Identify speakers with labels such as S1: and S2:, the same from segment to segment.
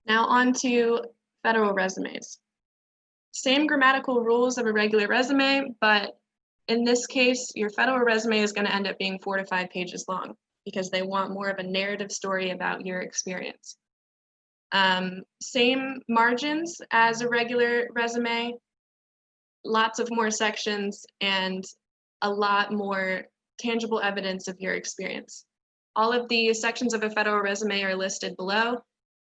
S1: Now on to federal resumes. Same grammatical rules of a regular resume, but in this case, your federal resume is going to end up being 4 to 5 pages long because they want more of a narrative story about your experience. Same margins as a regular resume, lots of more sections, and a lot more tangible evidence of your experience. All of the sections of a federal resume are listed below.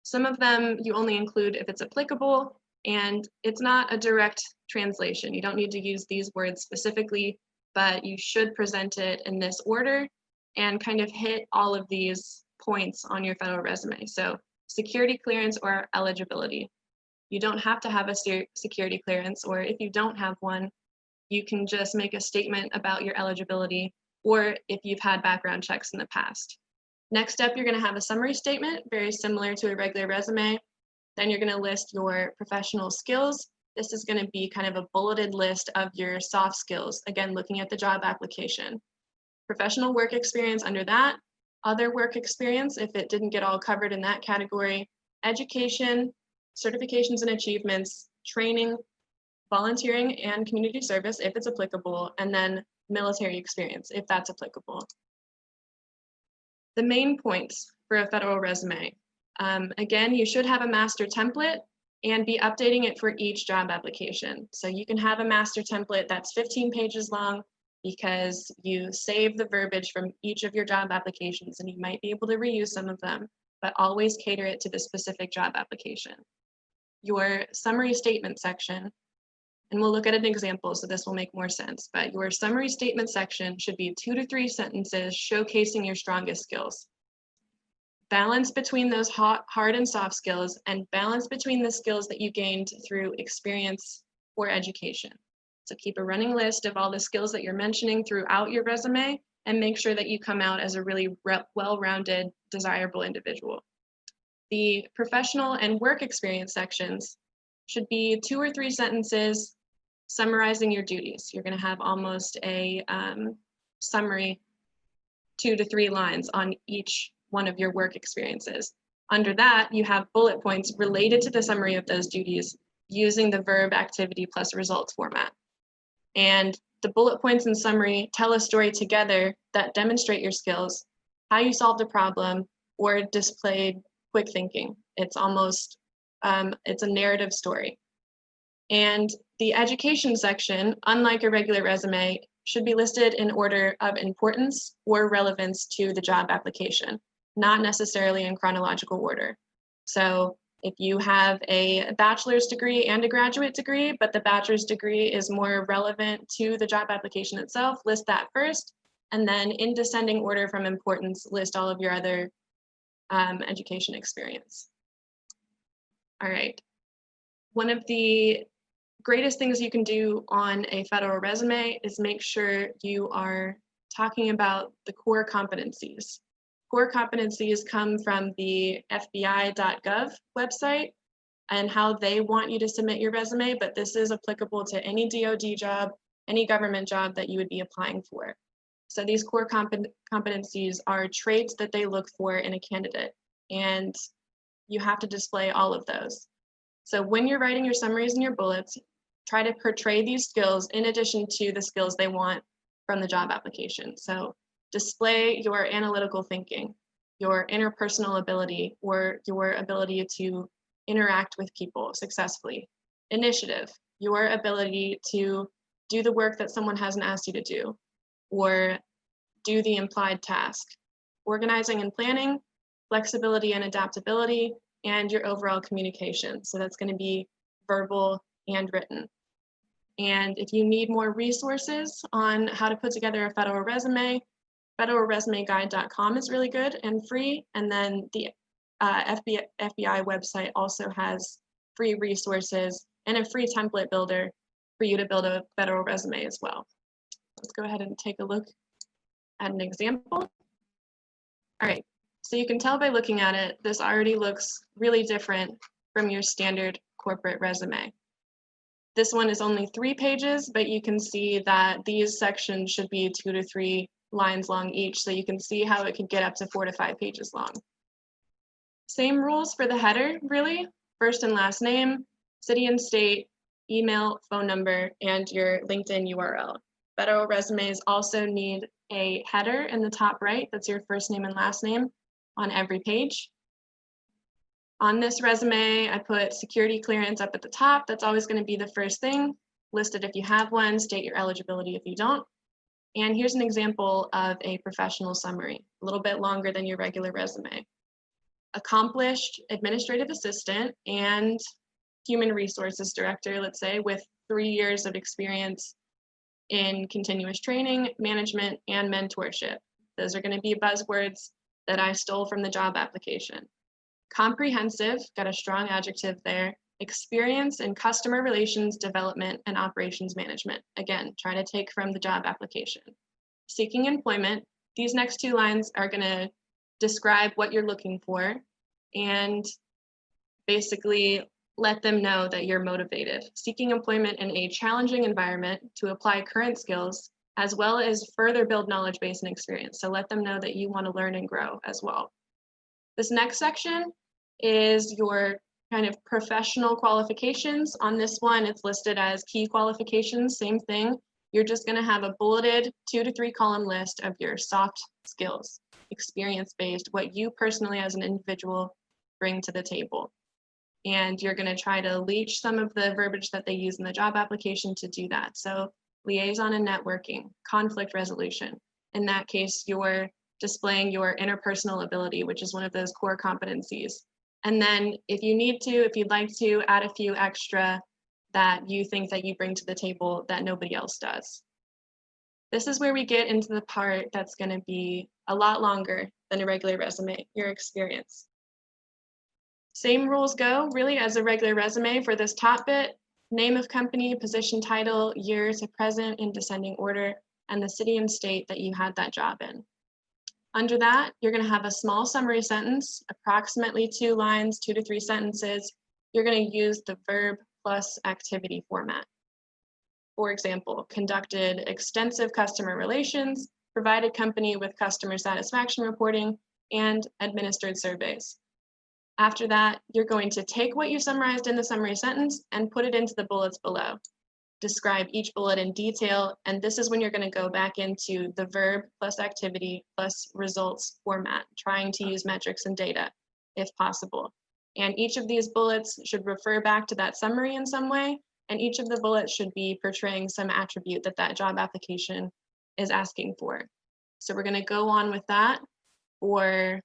S1: Some of them you only include if it's applicable, and it's not a direct translation. You don't need to use these words specifically, but you should present it in this order and kind of hit all of these points on your federal resume. So security clearance or eligibility. You don't have to have a security clearance, or if you don't have one, you can just make a statement about your eligibility, or if you've had background checks in the past. Next up, you're going to have a summary statement, very similar to a regular resume. Then you're going to list your professional skills. This is going to be kind of a bulleted list of your soft skills, again, looking at the job application. Professional work experience under that, other work experience, if it didn't get all covered in that category, education, certifications and achievements, training, volunteering and community service, if it's applicable, and then military experience, if that's applicable. The main points for a federal resume. Again, you should have a master template and be updating it for each job application. So you can have a master template that's 15 pages long because you save the verbiage from each of your job applications and you might be able to reuse some of them, but always cater it to the specific job application. Your summary statement section, and we'll look at an example, so this will make more sense, but your summary statement section should be 2 to 3 sentences showcasing your strongest skills. Balance between those hard and soft skills, and balance between the skills that you gained through experience or education. So keep a running list of all the skills that you're mentioning throughout your resume and make sure that you come out as a really well-rounded, desirable individual. The professional and work experience sections should be 2 or 3 sentences summarizing your duties. You're going to have almost a summary, 2 to 3 lines on each one of your work experiences. Under that, you have bullet points related to the summary of those duties using the verb, activity, plus results format. And the bullet points and summary tell a story together that demonstrate your skills, how you solved a problem, or displayed quick thinking. It's almost, it's a narrative story. And the education section, unlike a regular resume, should be listed in order of importance or relevance to the job application, not necessarily in chronological order. So if you have a bachelor's degree and a graduate degree, but the bachelor's degree is more relevant to the job application itself, list that first, and then in descending order from importance, list all of your other education experience. All right. One of the greatest things you can do on a federal resume is make sure you are talking about the core competencies. Core competencies come from the FBI.gov website and how they want you to submit your resume, but this is applicable to any DoD job, any government job that you would be applying for. So these core competencies are traits that they look for in a candidate, and you have to display all of those. So when you're writing your summaries and your bullets, try to portray these skills in addition to the skills they want from the job application. So display your analytical thinking, your interpersonal ability, or your ability to interact with people successfully. Initiative, your ability to do the work that someone hasn't asked you to do, or do the implied task. Organizing and planning, flexibility and adaptability, and your overall communication. So that's going to be verbal and written. And if you need more resources on how to put together a federal resume, federalresumeguide.com is really good and free. And then the FBI website also has free resources and a free template builder for you to build a federal resume as well. Let's go ahead and take a look at an example. All right, so you can tell by looking at it, this already looks really different from your standard corporate resume. This one is only 3 pages, but you can see that these sections should be 2 to 3 lines long each, so you can see how it could get up to 4 to 5 pages long. Same rules for the header, really. First and last name, city and state, email, phone number, and your LinkedIn URL. Federal resumes also need a header in the top right. That's your first name and last name on every page. On this resume, I put security clearance up at the top. That's always going to be the first thing. List it if you have one, state your eligibility if you don't. And here's an example of a professional summary, a little bit longer than your regular resume. Accomplished administrative assistant and human resources director, let's say, with 3 years of experience in continuous training, management, and mentorship. Those are going to be buzzwords that I stole from the job application. Comprehensive, got a strong adjective there. Experience in customer relations development and operations management. Again, try to take from the job application. Seeking employment, these next 2 lines are going to describe what you're looking for and basically let them know that you're motivated. Seeking employment in a challenging environment to apply current skills, as well as further build knowledge base and experience. So let them know that you want to learn and grow as well. This next section is your kind of professional qualifications. On this one, it's listed as key qualifications, same thing. You're just going to have a bulleted 2 to 3 column list of your soft skills, experience-based, what you personally as an individual bring to the table. And you're going to try to leach some of the verbiage that they use in the job application to do that. So liaison and networking, conflict resolution. In that case, you're displaying your interpersonal ability, which is one of those core competencies. And then if you need to, if you'd like to, add a few extra that you think that you bring to the table that nobody else does. This is where we get into the part that's going to be a lot longer than a regular resume, your experience. Same rules go really as a regular resume for this top bit: name of company, position title, year to present in descending order, and the city and state that you had that job in. Under that, you're going to have a small summary sentence, approximately 2 lines, 2 to 3 sentences. You're going to use the verb plus activity format. For example, conducted extensive customer relations, provided company with customer satisfaction reporting, and administered surveys. After that, you're going to take what you summarized in the summary sentence and put it into the bullets below. Describe each bullet in detail, and this is when you're going to go back into the verb plus activity plus results format, trying to use metrics and data if possible. And each of these bullets should refer back to that summary in some way, and each of the bullets should be portraying some attribute that that job application is asking for. So we're going to go on with that for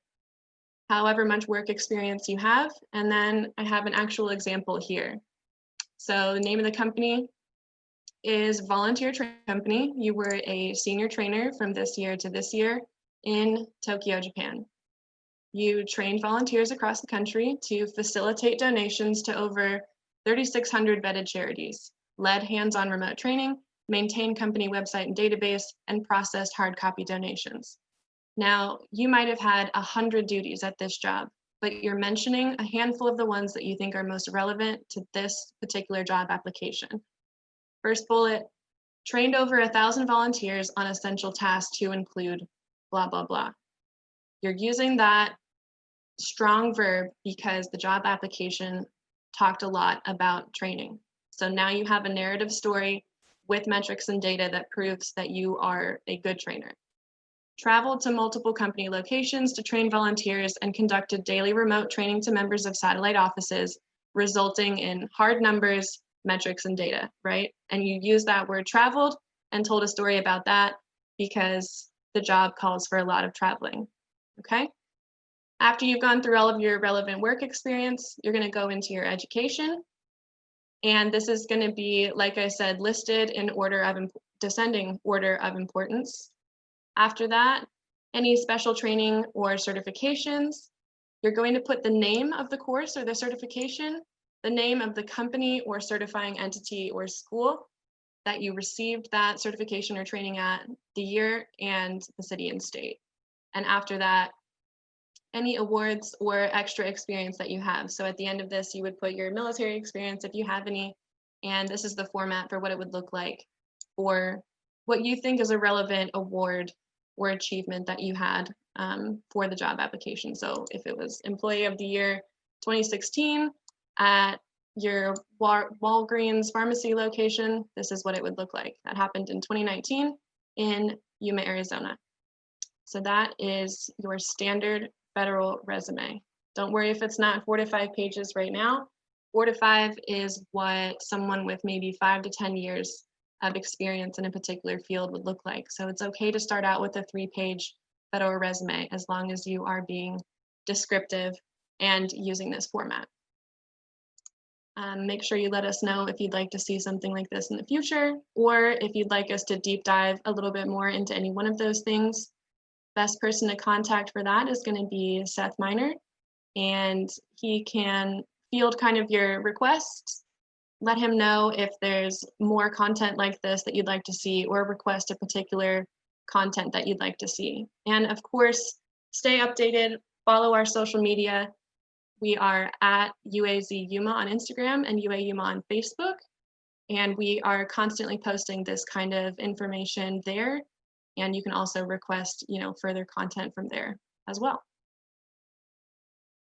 S1: however much work experience you have, and then I have an actual example here. So the name of the company is Volunteer Company. You were a senior trainer from this year to this year in Tokyo, Japan. You trained volunteers across the country to facilitate donations to over 3,600 vetted charities, led hands-on remote training, maintained company website and database, and processed hard copy donations. Now, you might have had 100 duties at this job, but you're mentioning a handful of the ones that you think are most relevant to this particular job application. First bullet, trained over 1,000 volunteers on essential tasks to include blah, blah, blah. You're using that strong verb because the job application talked a lot about training. So now you have a narrative story with metrics and data that proves that you are a good trainer. Traveled to multiple company locations to train volunteers and conducted daily remote training to members of satellite offices, resulting in hard numbers, metrics, and data, right? And you use that word traveled and told a story about that because the job calls for a lot of traveling, okay? After you've gone through all of your relevant work experience, you're gonna go into your education. And this is gonna be, like I said, listed in order of descending order of importance. After that, any special training or certifications, you're going to put the name of the course or the certification, the name of the company or certifying entity or school that you received that certification or training at, the year, and the city and state. And after that, any awards or extra experience that you have. So at the end of this, you would put your military experience if you have any, and this is the format for what it would look like for what you think is a relevant award or achievement that you had for the job application. So if it was Employee of the Year 2016 at your Walgreens pharmacy location, this is what it would look like. That happened in 2019 in Yuma, Arizona. So that is your standard federal resume. Don't worry if it's not 4 to 5 pages right now. 4 to 5 is what someone with maybe 5 to 10 years of experience in a particular field would look like. So it's okay to start out with a 3-page federal resume as long as you are being descriptive and using this format. Make sure you let us know if you'd like to see something like this in the future, or if you'd like us to deep dive a little bit more into any one of those things. Best person to contact for that is going to be Seth Miner, and he can field kind of your requests. Let him know if there's more content like this that you'd like to see, or request a particular content that you'd like to see. And of course, stay updated, follow our social media. We are at UAZ Yuma on Instagram and UA Yuma on Facebook. And we are constantly posting this kind of information there. And you can also request, further content from there as well.